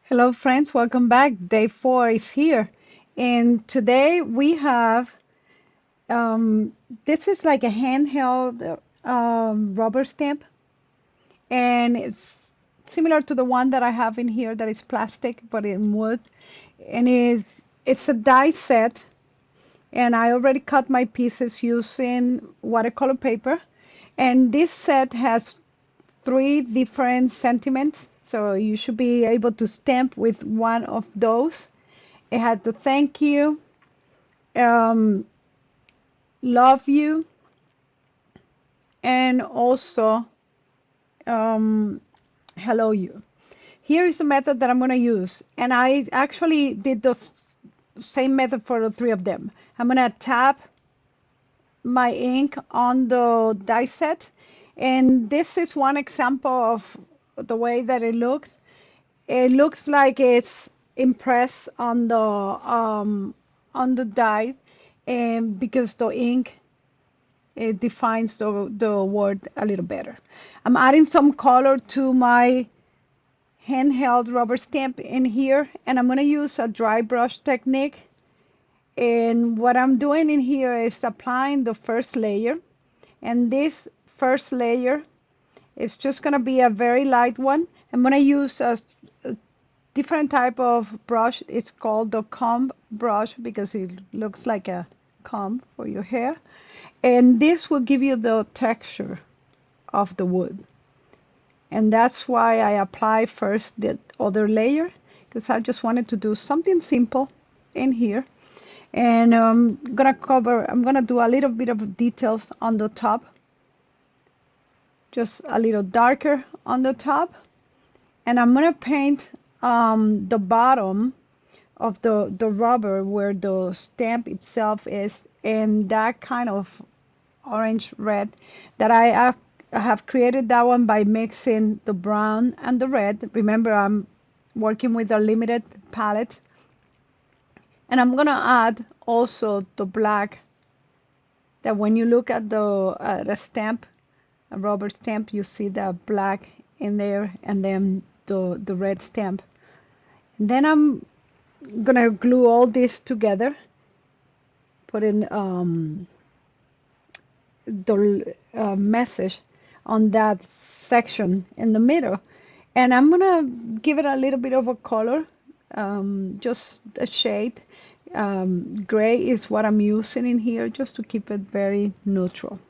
Hello friends, welcome back. Day 4 is here. And today we have, um, this is like a handheld rubber stamp. And it's similar to the one that I have in here that is plastic but in wood. And it's a die set. And I already cut my pieces using watercolor paper. And this set has 3 different sentiments. So you should be able to stamp with one of those. It had to thank you, um, love you, and also um, hello you. Here is the method that I'm going to use. And I actually did the same method for the 3 of them. I'm going to tap my ink on the die set. And this is one example of the way that it looks. It looks like it's impressed on the die, and because the ink, it defines the word a little better. I'm adding some color to my handheld rubber stamp in here, and I'm going to use a dry brush technique. And what I'm doing in here is applying the first layer, and this first layer is just going to be a very light one. I'm going to use a different type of brush. It's called the comb brush because it looks like a comb for your hair. And this will give you the texture of the wood. And that's why I apply first the other layer, because I just wanted to do something simple in here. And I'm gonna do a little bit of details on the top, just a little darker on the top. And I'm gonna paint the bottom of the rubber where the stamp itself is in that kind of orange red that I have created that one by mixing the brown and the red. Remember, I'm working with a limited palette. And I'm gonna add also the black, that when you look at the stamp, a rubber stamp, you see the black in there, and then the red stamp. And then I'm gonna glue all this together, put in the message on that section in the middle. And I'm gonna give it a little bit of a color, just a shade. Gray is what I'm using in here just to keep it very neutral.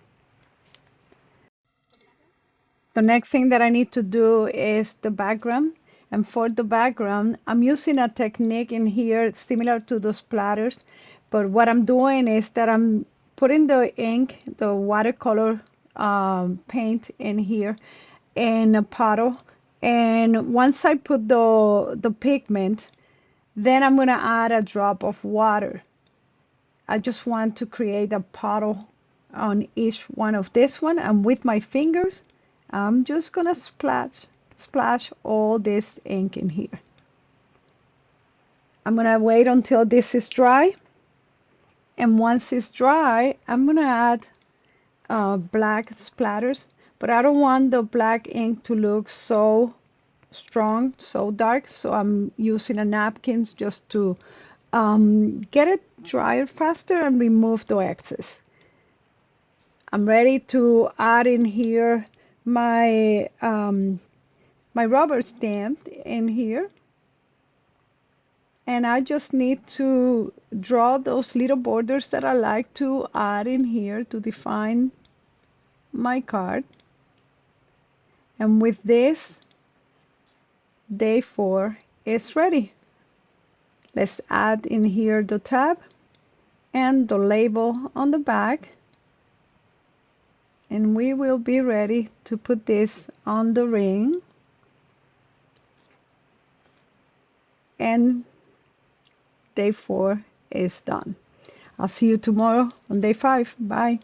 The next thing that I need to do is the background. And for the background, I'm using a technique in here similar to those splatters. But what I'm doing is that I'm putting the ink, the watercolor paint in here in a bottle. And once I put the pigment, then I'm going to add a drop of water. I just want to create a puddle on each one of this one, and with my fingers I'm just gonna splash all this ink in here. I'm gonna wait until this is dry, and once it's dry I'm gonna add black splatters, but I don't want the black ink to look so strong, so dark, so I'm using a napkin just to get it drier faster and remove the excess. I'm ready to add in here my my rubber stamp in here, and I just need to draw those little borders that I like to add in here to define my card. And with this, day 4 is ready. Let's add in here the tab and the label on the back, and we will be ready to put this on the ring. And day 4 is done. I'll see you tomorrow on day 5. Bye.